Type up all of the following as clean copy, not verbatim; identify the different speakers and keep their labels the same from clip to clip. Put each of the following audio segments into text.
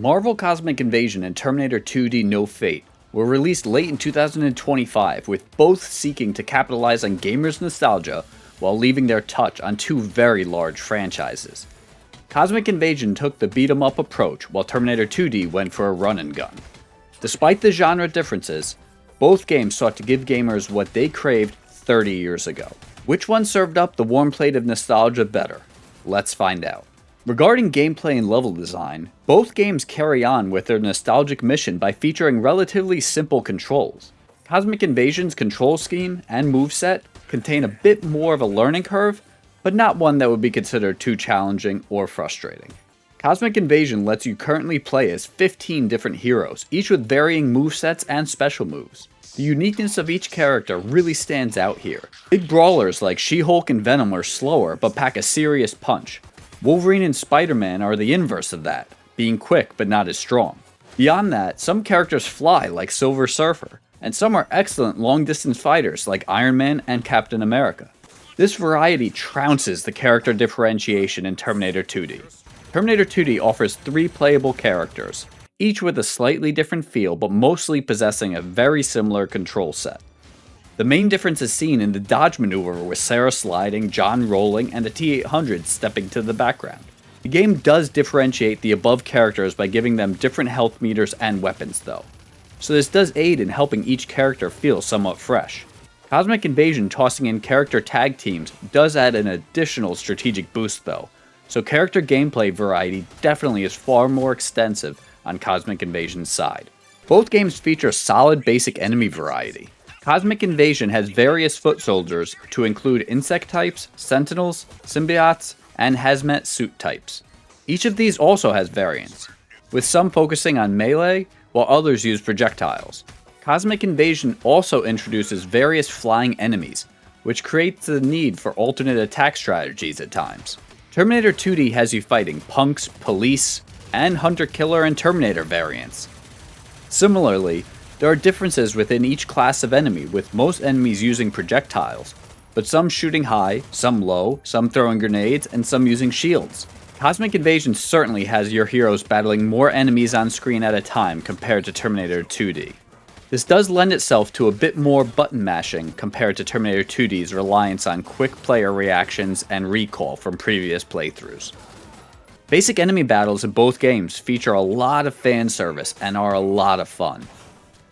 Speaker 1: Marvel Cosmic Invasion and Terminator 2D No Fate were released late in 2025, with both seeking to capitalize on gamers' nostalgia while leaving their touch on two very large franchises. Cosmic Invasion took the beat-em-up approach, while Terminator 2D went for a run-and-gun. Despite the genre differences, both games sought to give gamers what they craved 30 years ago. Which one served up the warm plate of nostalgia better? Let's find out. Regarding gameplay and level design, both games carry on with their nostalgic mission by featuring relatively simple controls. Cosmic Invasion's control scheme and moveset contain a bit more of a learning curve, but not one that would be considered too challenging or frustrating. Cosmic Invasion lets you currently play as 15 different heroes, each with varying movesets and special moves. The uniqueness of each character really stands out here. Big brawlers like She-Hulk and Venom are slower but pack a serious punch. Wolverine and Spider-Man are the inverse of that, being quick but not as strong. Beyond that, some characters fly like Silver Surfer, and some are excellent long-distance fighters like Iron Man and Captain America. This variety trounces the character differentiation in Terminator 2D. Terminator 2D offers 3 playable characters, each with a slightly different feel but mostly possessing a very similar control set. The main difference is seen in the dodge maneuver, with Sarah sliding, John rolling, and the T-800 stepping to the background. The game does differentiate the above characters by giving them different health meters and weapons though, so this does aid in helping each character feel somewhat fresh. Cosmic Invasion tossing in character tag teams does add an additional strategic boost though, so character gameplay variety definitely is far more extensive on Cosmic Invasion's side. Both games feature solid basic enemy variety. Cosmic Invasion has various foot soldiers to include insect types, sentinels, symbiotes, and hazmat suit types. Each of these also has variants, with some focusing on melee while others use projectiles. Cosmic Invasion also introduces various flying enemies, which creates the need for alternate attack strategies at times. Terminator 2D has you fighting punks, police, and hunter-killer and Terminator variants. Similarly, there are differences within each class of enemy, with most enemies using projectiles, but some shooting high, some low, some throwing grenades, and some using shields. Cosmic Invasion certainly has your heroes battling more enemies on screen at a time compared to Terminator 2D. This does lend itself to a bit more button mashing compared to Terminator 2D's reliance on quick player reactions and recall from previous playthroughs. Basic enemy battles in both games feature a lot of fan service and are a lot of fun.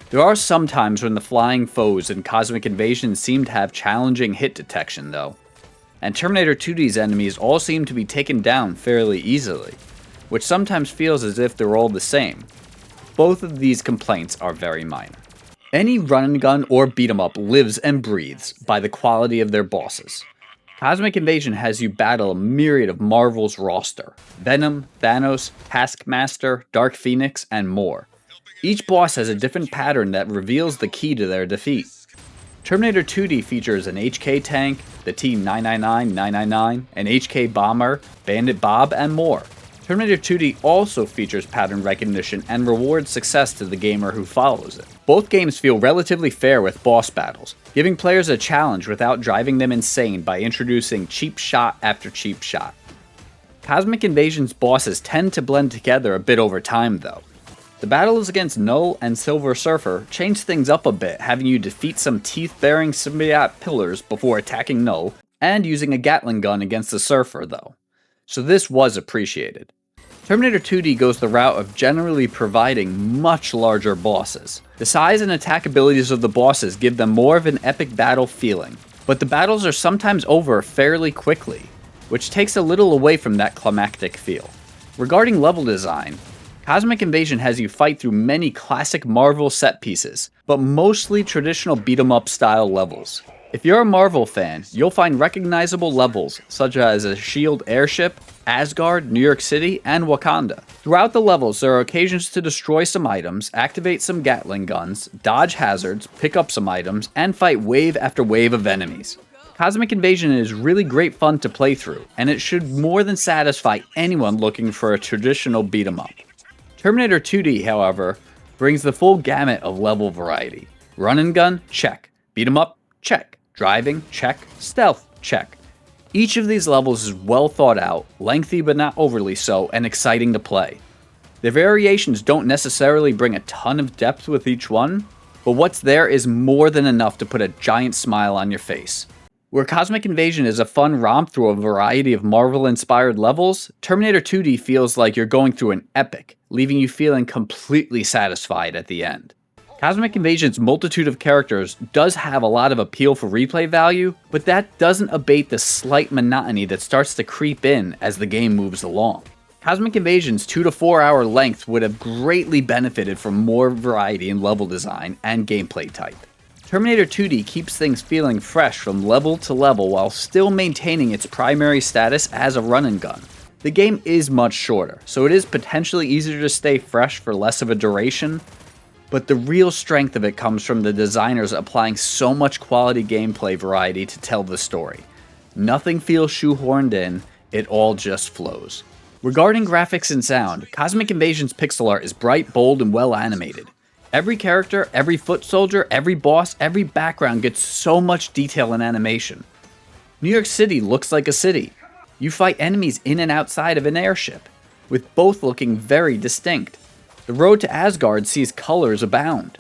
Speaker 1: There are some times when the flying foes in Cosmic Invasion seem to have challenging hit detection though, and Terminator 2D's enemies all seem to be taken down fairly easily, which sometimes feels as if they're all the same. Both of these complaints are very minor. Any run-and-gun or beat-em-up lives and breathes by the quality of their bosses. Cosmic Invasion has you battle a myriad of Marvel's roster: Venom, Thanos, Taskmaster, Dark Phoenix, and more. Each boss has a different pattern that reveals the key to their defeat. Terminator 2D features an HK tank, the T-999-999, an HK bomber, Bandit Bob, and more. Terminator 2D also features pattern recognition and rewards success to the gamer who follows it. Both games feel relatively fair with boss battles, giving players a challenge without driving them insane by introducing cheap shot after cheap shot. Cosmic Invasion's bosses tend to blend together a bit over time though. The battles against Null and Silver Surfer change things up a bit, having you defeat some teeth-bearing symbiote pillars before attacking Null, and using a Gatling gun against the Surfer though, so this was appreciated. Terminator 2D goes the route of generally providing much larger bosses. The size and attack abilities of the bosses give them more of an epic battle feeling, but the battles are sometimes over fairly quickly, which takes a little away from that climactic feel. Regarding level design, Cosmic Invasion has you fight through many classic Marvel set pieces, but mostly traditional beat-em-up style levels. If you're a Marvel fan, you'll find recognizable levels such as a S.H.I.E.L.D. airship, Asgard, New York City, and Wakanda. Throughout the levels, there are occasions to destroy some items, activate some Gatling guns, dodge hazards, pick up some items, and fight wave after wave of enemies. Cosmic Invasion is really great fun to play through, and it should more than satisfy anyone looking for a traditional beat-em-up. Terminator 2D, however, brings the full gamut of level variety. Run and gun? Check. Beat 'em up? Check. Driving? Check. Stealth? Check. Each of these levels is well thought out, lengthy but not overly so, and exciting to play. The variations don't necessarily bring a ton of depth with each one, but what's there is more than enough to put a giant smile on your face. Where Cosmic Invasion is a fun romp through a variety of Marvel-inspired levels, Terminator 2D feels like you're going through an epic, leaving you feeling completely satisfied at the end. Cosmic Invasion's multitude of characters does have a lot of appeal for replay value, but that doesn't abate the slight monotony that starts to creep in as the game moves along. Cosmic Invasion's 2 to 4 hour length would have greatly benefited from more variety in level design and gameplay type. Terminator 2D keeps things feeling fresh from level to level while still maintaining its primary status as a run and gun. The game is much shorter, so it is potentially easier to stay fresh for less of a duration, but the real strength of it comes from the designers applying so much quality gameplay variety to tell the story. Nothing feels shoehorned in, it all just flows. Regarding graphics and sound, Cosmic Invasion's pixel art is bright, bold, and well animated. Every character, every foot soldier, every boss, every background gets so much detail and animation. New York City looks like a city. You fight enemies in and outside of an airship, with both looking very distinct. The road to Asgard sees colors abound.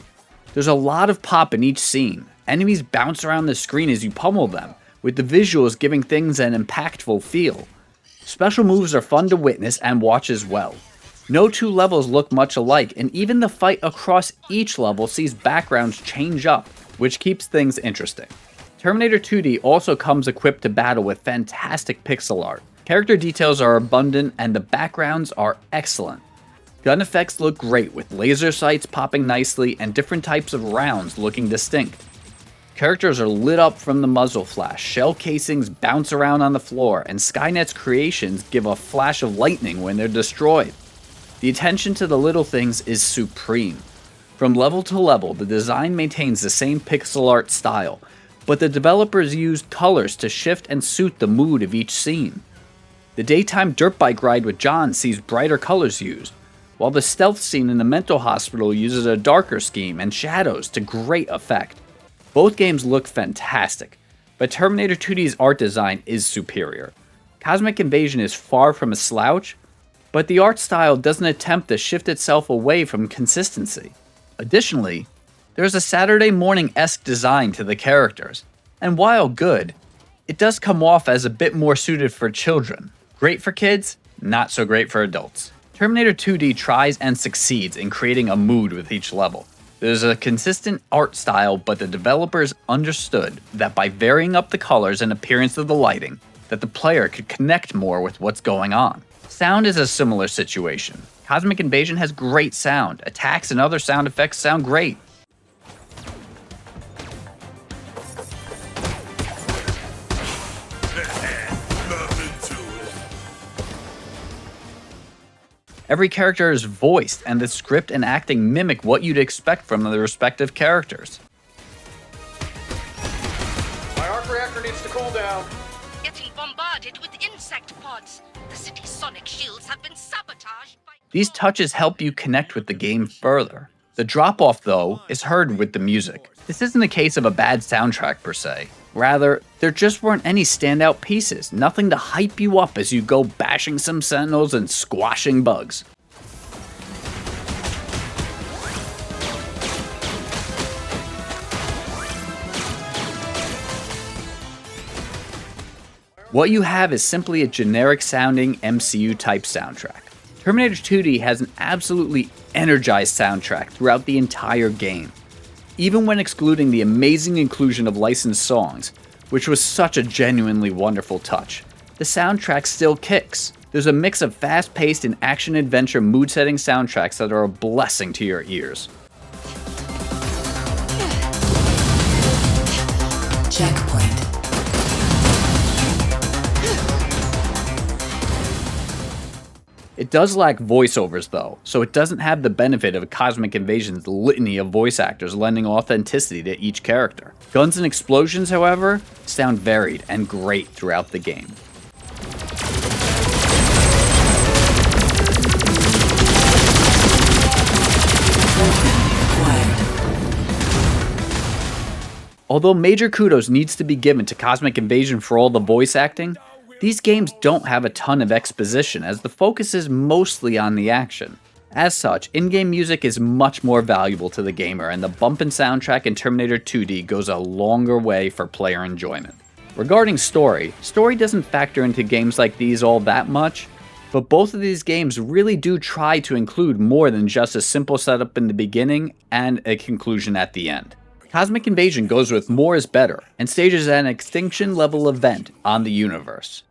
Speaker 1: There's a lot of pop in each scene. Enemies bounce around the screen as you pummel them, with the visuals giving things an impactful feel. Special moves are fun to witness and watch as well. No two levels look much alike, and even the fight across each level sees backgrounds change up, which keeps things interesting. Terminator 2D also comes equipped to battle with fantastic pixel art. Character details are abundant and the backgrounds are excellent. Gun effects look great with laser sights popping nicely and different types of rounds looking distinct. Characters are lit up from the muzzle flash, shell casings bounce around on the floor, and Skynet's creations give a flash of lightning when they're destroyed. The attention to the little things is supreme. From level to level, the design maintains the same pixel art style, but the developers used colors to shift and suit the mood of each scene. The daytime dirt bike ride with John sees brighter colors used, while the stealth scene in the mental hospital uses a darker scheme and shadows to great effect. Both games look fantastic, but Terminator 2D's art design is superior. Cosmic Invasion is far from a slouch, but the art style doesn't attempt to shift itself away from consistency. Additionally, there's a Saturday morning-esque design to the characters, and while good, it does come off as a bit more suited for children. Great for kids, not so great for adults. Terminator 2D tries and succeeds in creating a mood with each level. There's a consistent art style, but the developers understood that by varying up the colors and appearance of the lighting, that the player could connect more with what's going on. Sound is a similar situation. Cosmic Invasion has great sound. Attacks and other sound effects sound great. Every character is voiced, and the script and acting mimic what you'd expect from the respective characters.
Speaker 2: My arc reactor needs to cool down.
Speaker 3: Getting bombarded with insect pods. The city's sonic shields have been sabotaged by...
Speaker 1: These touches help you connect with the game further. The drop-off, though, is heard with the music. This isn't a case of a bad soundtrack per se. Rather, there just weren't any standout pieces, nothing to hype you up as you go bashing some sentinels and squashing bugs. What you have is simply a generic-sounding MCU-type soundtrack. Terminator 2D has an absolutely energized soundtrack throughout the entire game. Even when excluding the amazing inclusion of licensed songs, which was such a genuinely wonderful touch, the soundtrack still kicks. There's a mix of fast-paced and action-adventure mood-setting soundtracks that are a blessing to your ears.
Speaker 4: Checkpoint.
Speaker 1: It does lack voiceovers though, so it doesn't have the benefit of Cosmic Invasion's litany of voice actors lending authenticity to each character. Guns and explosions, however, sound varied and great throughout the game. Although major kudos needs to be given to Cosmic Invasion for all the voice acting, these games don't have a ton of exposition as the focus is mostly on the action. As such, in-game music is much more valuable to the gamer, and the bumpin' soundtrack in Terminator 2D goes a longer way for player enjoyment. Regarding story doesn't factor into games like these all that much, but both of these games really do try to include more than just a simple setup in the beginning and a conclusion at the end. Cosmic Invasion goes with more is better, and stages an extinction-level event on the universe.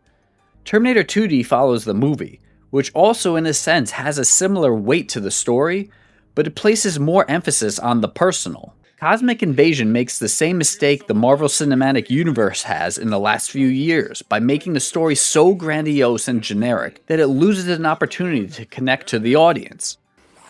Speaker 1: Terminator 2D follows the movie, which also in a sense has a similar weight to the story, but it places more emphasis on the personal. Cosmic Invasion makes the same mistake the Marvel Cinematic Universe has in the last few years by making the story so grandiose and generic that it loses an opportunity to connect to the audience.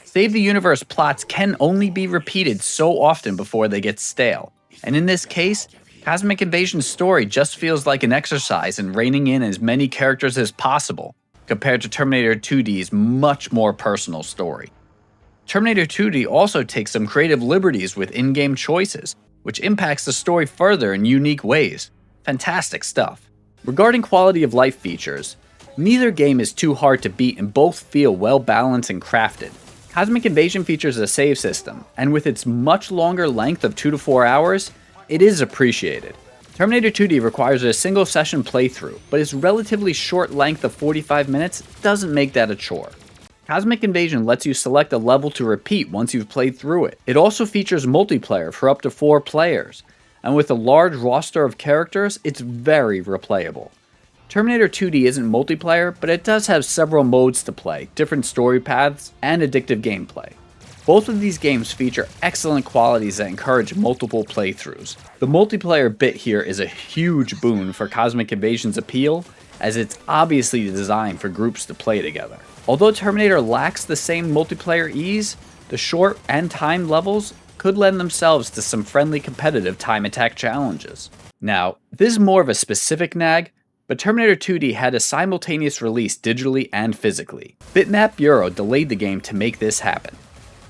Speaker 1: Save the Universe plots can only be repeated so often before they get stale, and in this case, Cosmic Invasion's story just feels like an exercise in reining in as many characters as possible, compared to Terminator 2D's much more personal story. Terminator 2D also takes some creative liberties with in-game choices, which impacts the story further in unique ways. Fantastic stuff. Regarding quality of life features, neither game is too hard to beat and both feel well balanced and crafted. Cosmic Invasion features a save system, and with its much longer length of 2 to 4 hours, it is appreciated. Terminator 2D requires a single session playthrough, but its relatively short length of 45 minutes doesn't make that a chore. Cosmic Invasion lets you select a level to repeat once you've played through it. It also features multiplayer for up to 4 players, and with a large roster of characters, it's very replayable. Terminator 2D isn't multiplayer, but it does have several modes to play, different story paths, and addictive gameplay. Both of these games feature excellent qualities that encourage multiple playthroughs. The multiplayer bit here is a huge boon for Cosmic Invasion's appeal, as it's obviously designed for groups to play together. Although Terminator lacks the same multiplayer ease, the short and timed levels could lend themselves to some friendly competitive time attack challenges. Now, this is more of a specific nag, but Terminator 2D had a simultaneous release digitally and physically. Bitmap Bureau delayed the game to make this happen.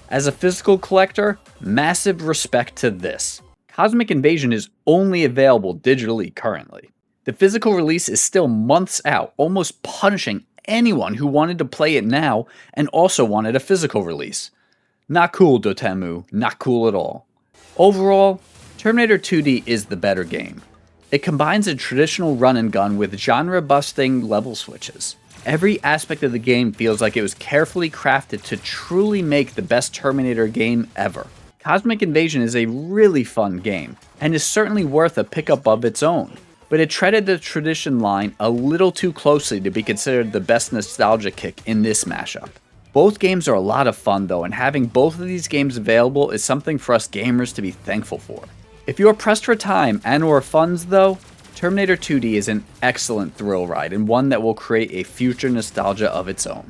Speaker 1: As a physical collector, massive respect to this. Cosmic Invasion is only available digitally currently. The physical release is still months out, almost punishing anyone who wanted to play it now and also wanted a physical release. Not cool, Dotemu, not cool at all. Overall, Terminator 2D is the better game. It combines a traditional run and gun with genre-busting level switches. Every aspect of the game feels like it was carefully crafted to truly make the best Terminator game ever. Cosmic Invasion is a really fun game, and is certainly worth a pickup of its own, but it treaded the tradition line a little too closely to be considered the best nostalgia kick in this mashup. Both games are a lot of fun though, and having both of these games available is something for us gamers to be thankful for. If you are pressed for time and or funds though, Terminator 2D is an excellent thrill ride and one that will create a future nostalgia of its own.